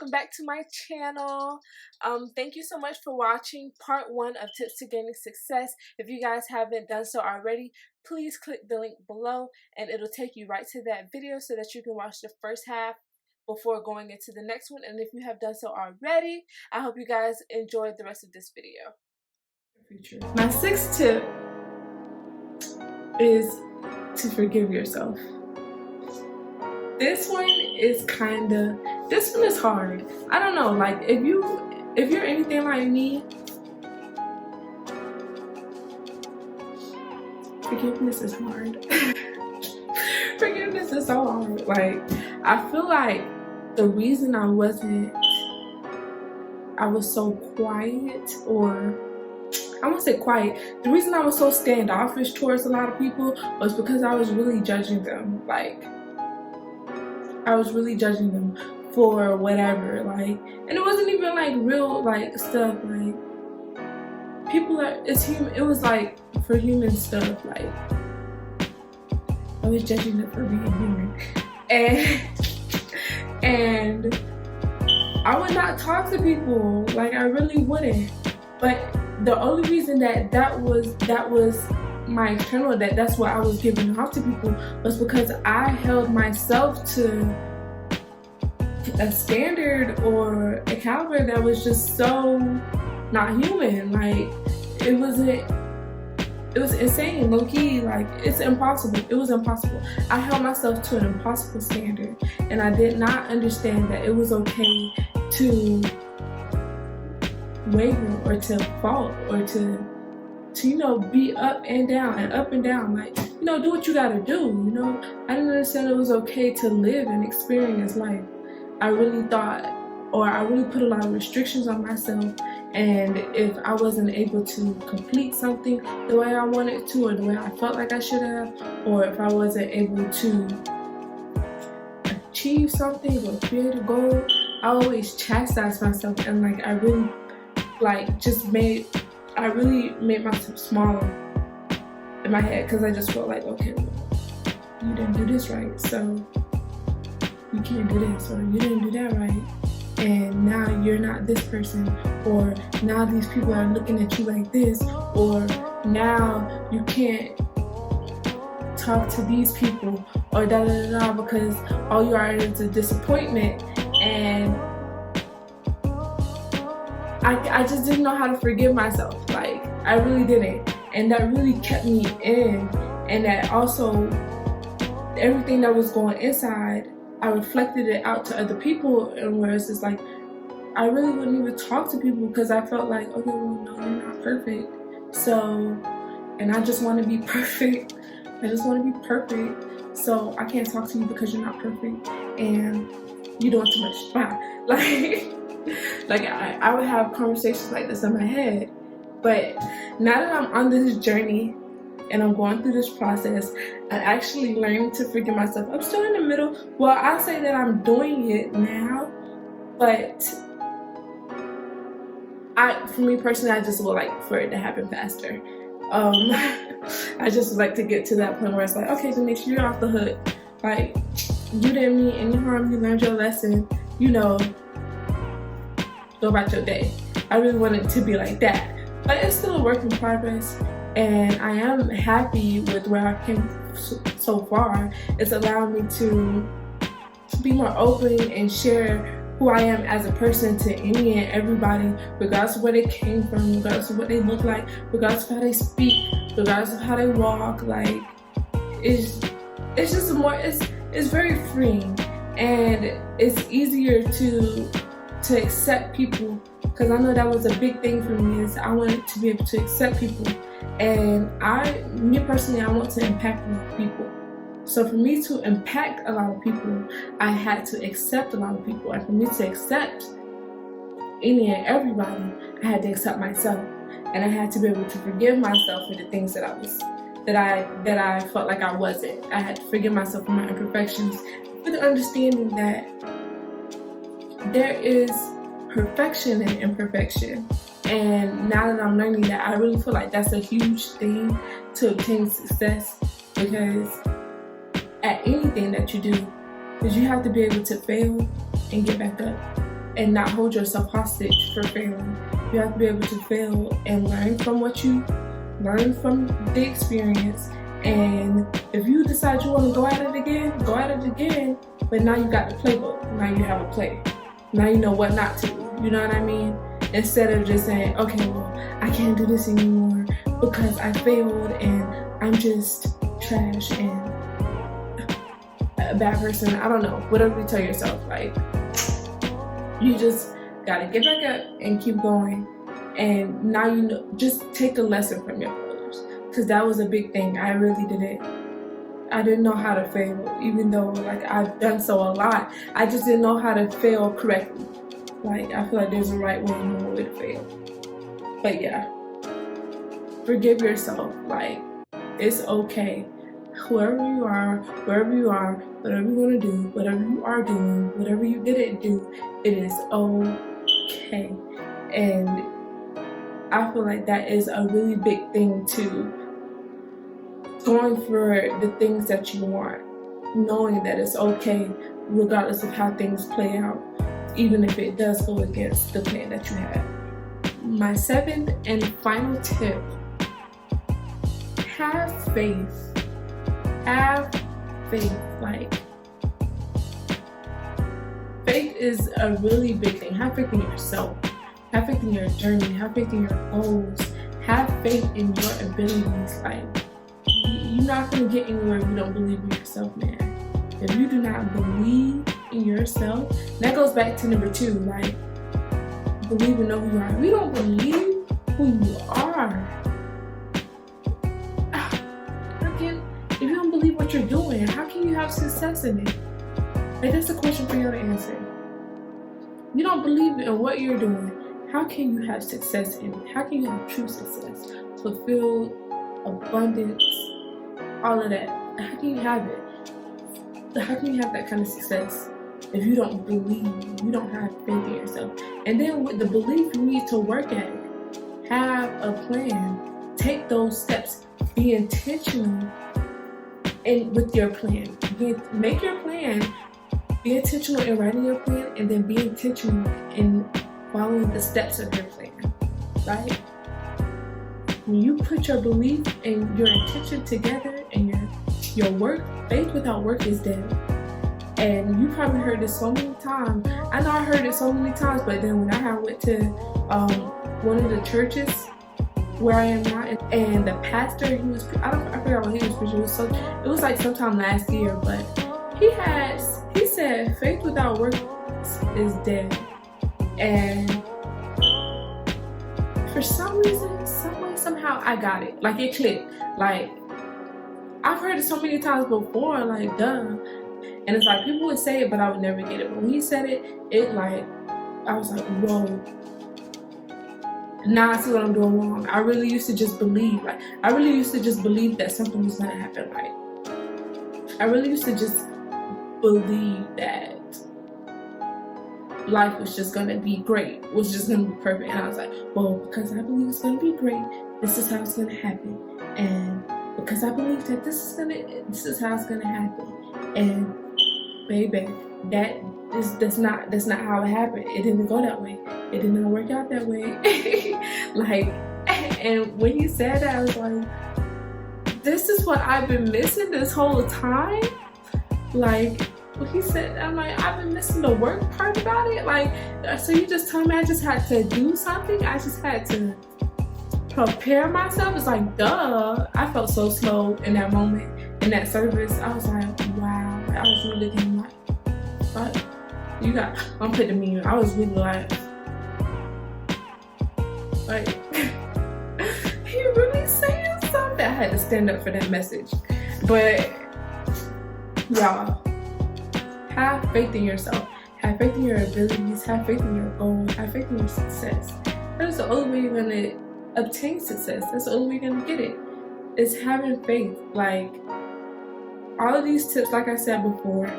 welcome back to my channel. Thank you so much for watching part 1 of Tips to Gaining Success. If you guys haven't done so already, please click the link below and it'll take you right to that video so that you can watch the first half before going into the next one. And if you have done so already, I hope you guys enjoyed the rest of this video. My 6th tip is to forgive yourself. This one is hard. I don't know, like if you're anything like me, forgiveness is hard. Forgiveness is so hard. Like, I feel like the reason I was so quiet, or I won't say quiet, the reason I was so standoffish towards a lot of people was because I was really judging them. Like, I was really judging them for whatever, like, and it wasn't even like real like stuff, like it was like for human stuff, like I was judging them for being human, and I would not talk to people, like I really wouldn't. But the only reason that was my external, that's what I was giving off to people, was because I held myself to a standard or a caliber that was just so not human. Like, it was insane, low-key. Like, it's impossible. It was impossible. I held myself to an impossible standard, and I did not understand that it was okay to waver or to fall or to you know, be up and down, like, you know, do what you gotta do, you know. I didn't understand it was okay to live and experience life. I really thought, or I really put a lot of restrictions on myself, and if I wasn't able to complete something the way I wanted to, or the way I felt like I should have, or if I wasn't able to achieve something or create a goal, I always chastised myself, and like I really made myself smaller in my head, because I just felt like, okay, well, you didn't do this right, so you can't do this, or you didn't do that right, and now you're not this person, or now these people are looking at you like this, or now you can't talk to these people, or da da da da, because all you are is a disappointment. And I just didn't know how to forgive myself. Like, I really didn't. And that really kept me in. And that also, everything that was going inside, I reflected it out to other people. And where it's just like, I really wouldn't even talk to people because I felt like, okay, well, no, you're not perfect. So, and I just want to be perfect. I just want to be perfect. So I can't talk to you because you're not perfect. And you're doing too much. Bye. Like I would have conversations like this in my head. But now that I'm on this journey and I'm going through this process, I actually learned to forgive myself. I'm still in the middle. Well, I'll say that I'm doing it now, but for me personally, I just would like for it to happen faster. I just would like to get to that point where it's like, okay, Denise, you're off the hook. Like, you didn't mean any harm, you learned your lesson, you know, go about your day. I really want it to be like that. But it's still a work in progress, and I am happy with where I came so far. It's allowed me to be more open and share who I am as a person to any and everybody, regardless of where they came from, regardless of what they look like, regardless of how they speak, regardless of how they walk. Like, it's just more, it's very freeing, and it's easier to accept people, because I know that was a big thing for me, is I wanted to be able to accept people, and me personally, I want to impact a lot of people. So for me to impact a lot of people, I had to accept a lot of people, and for me to accept any and everybody, I had to accept myself, and I had to be able to forgive myself for the things that I felt like I wasn't. I had to forgive myself for my imperfections, with the understanding that there is perfection and imperfection. And now that I'm learning that, I really feel like that's a huge thing to obtain success, because at anything that you do, because you have to be able to fail and get back up. and not hold yourself hostage for failing. You have to be able to fail and learn from the experience. And if you decide you want to go at it again. But now you got the playbook. Now you have a play. Now you know what not to do. You know what I mean? Instead of just saying, okay, well, I can't do this anymore because I failed and I'm just trash and a bad person. I don't know. Whatever you tell yourself, like, you just gotta get back up and keep going. And now you know, just take a lesson from your failures, because that was a big thing. I really didn't know how to fail, even though like I've done so a lot. I just didn't know how to fail correctly. Like, I feel like there's a right way and a wrong way to fail. But yeah, forgive yourself. Like, it's okay. Whoever you are, wherever you are, whatever you're gonna do, whatever you are doing, whatever you didn't do, it is okay. And I feel like that is a really big thing too. Going for the things that you want, knowing that it's okay regardless of how things play out, even if it does go against the plan that you have. My 7th and final tip: have faith. Have faith. Like, faith is a really big thing. Have faith in yourself. Have faith in your journey. Have faith in your goals. Have faith in your abilities. Like, you're not going to get anywhere if you don't believe in yourself, man. If you do not believe in yourself, that goes back to number 2, like, believe and know who you are. If you don't believe who you are, if you don't believe what you're doing, how can you have success in it? Like, that's a question for you to answer. You don't believe in what you're doing, how can you have success in it? How can you have true success, fulfilled, abundance, all of that? How can you have it? How can you have that kind of success if you don't believe, you don't have faith in yourself? And then with the belief, you need to work at it. Have a plan. Take those steps. Be intentional with your plan. Make your plan. Be intentional in writing your plan, and then be intentional in following the steps of your plan. Right? When you put your belief and your intention together and your work, faith without work is dead. And you probably heard this so many times. I know I heard it so many times, but then when I went to one of the churches where I am now, and the pastor, I forgot what he was preaching. It was like sometime last year, but he said faith without work is dead. And for some reason, somehow I got it. Like, it clicked. Like, I've heard it so many times before, like, duh. And it's like, people would say it, but I would never get it. But when he said it, I was like, whoa. Now I see what I'm doing wrong. I really used to just believe. Like, I really used to just believe that something was gonna happen. Like, I really used to just believe that life was just gonna be great, was just gonna be perfect. And I was like, well, because I believe it's gonna be great, this is how it's gonna happen. And because I believe that this is how it's gonna happen. And baby, that's not how it happened. It didn't go that way. It did not work out that way. Like, and when he said that, I was like, this is what I've been missing this whole time. Like, when he said, I'm like, I've been missing the work part about it. Like, so you just told me I just had to do something. I just had to prepare myself. It's like, duh. I felt so slow in that moment, in that service. I was like, wow. I was really thinking like, what? I'm putting the meme. I was really like, he really saying something. I had to stand up for that message. But y'all, have faith in yourself. Have faith in your abilities. Have faith in your goals. Have faith in your success. That's the only way you're gonna obtain success. That's the only way you're gonna get it. It's having faith. Like, all of these tips, like I said before,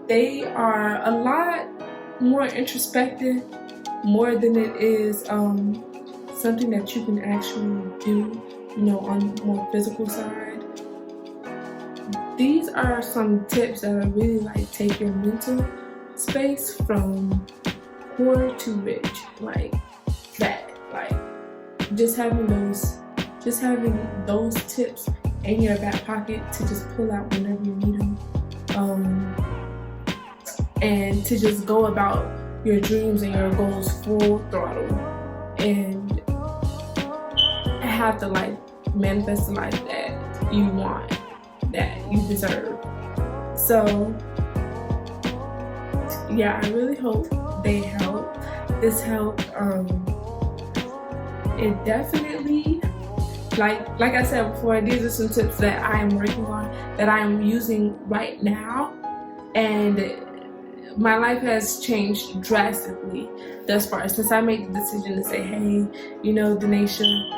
they are a lot more introspective, more than it is something that you can actually do, on the more physical side. These are some tips that are really like take your mental space from poor to rich, like that. Like just having those tips in your back pocket to just pull out whenever you need them, and to just go about your dreams and your goals full throttle, and have the life, manifest the life that you want, that you deserve. So yeah, I really hope they help. This helped. It definitely, like I said before, these are some tips that I am working on, that I am using right now, and my life has changed drastically thus far since I made the decision to say, hey, you know, Denasia,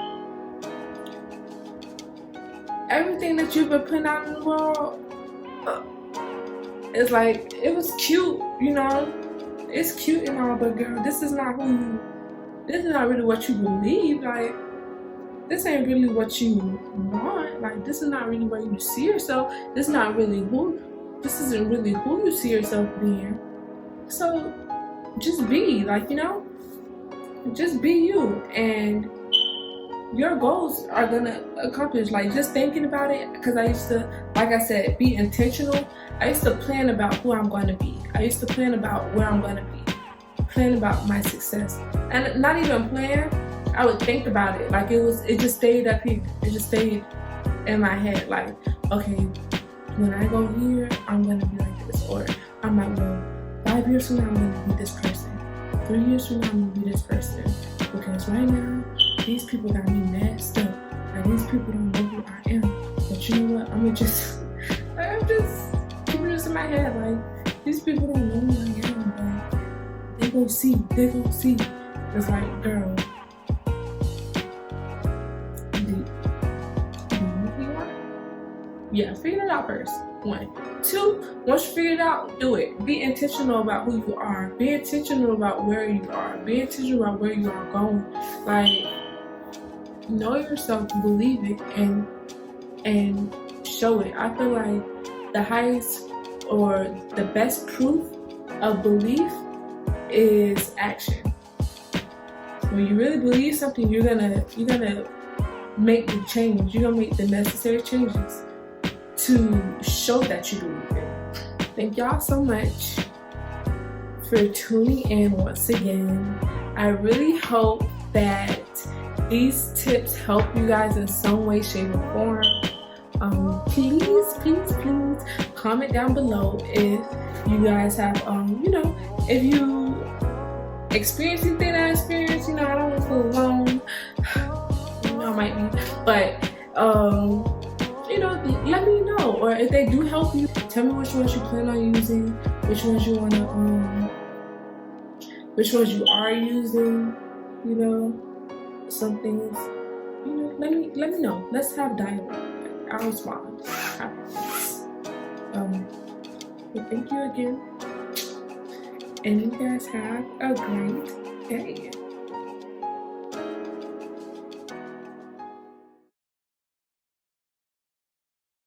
everything that you've been putting out in the world, it's like, it was cute, you know, it's cute and all, but girl, this is not really what you believe. Like, this ain't really what you want. Like, this is not really where you see yourself. This isn't really who you see yourself being. So just be, like, you know, just be you, and your goals are gonna accomplish. Like, just thinking about it, because I used to, like I said, be intentional. I used to plan about who I'm going to be. I used to plan about where I'm going to be, plan about my success, and not even plan. I would think about it. Like, it just stayed up here. It just stayed in my head. Like, okay, when I go here, I'm going to be like this, or I might go 5 years from now, I'm going to be this person. 3 years from now, I'm going to be this person. Because right now, these people got me messed up. Like, these people don't know who I am. But you know what? I'm just keeping this in my head. Like, these people don't know who I am. Like, they gon' see. It's like, girl, do you know who you are? Yeah, figure it out first. 1. 2, once you figure it out, do it. Be intentional about who you are. Be intentional about where you are. Be intentional about where you are going. Like, know yourself, believe it, and show it. I feel like the highest or the best proof of belief is action. When you really believe something, you're gonna make the change. You're gonna make the necessary changes to show that you believe it. Thank y'all so much for tuning in once again. I really hope that these tips help you guys in some way, shape, or form. Please comment down below if you guys have, you know, if you experience anything that I experienced. You know, I don't want to feel alone. You know, I might be, but you know, let me know. Or if they do help you, tell me which ones you plan on using, which ones you wanna, which ones you are using. You know, some things. You know, let me know. Let's have dialogue. I'll respond. But thank you again, and you guys have a great day.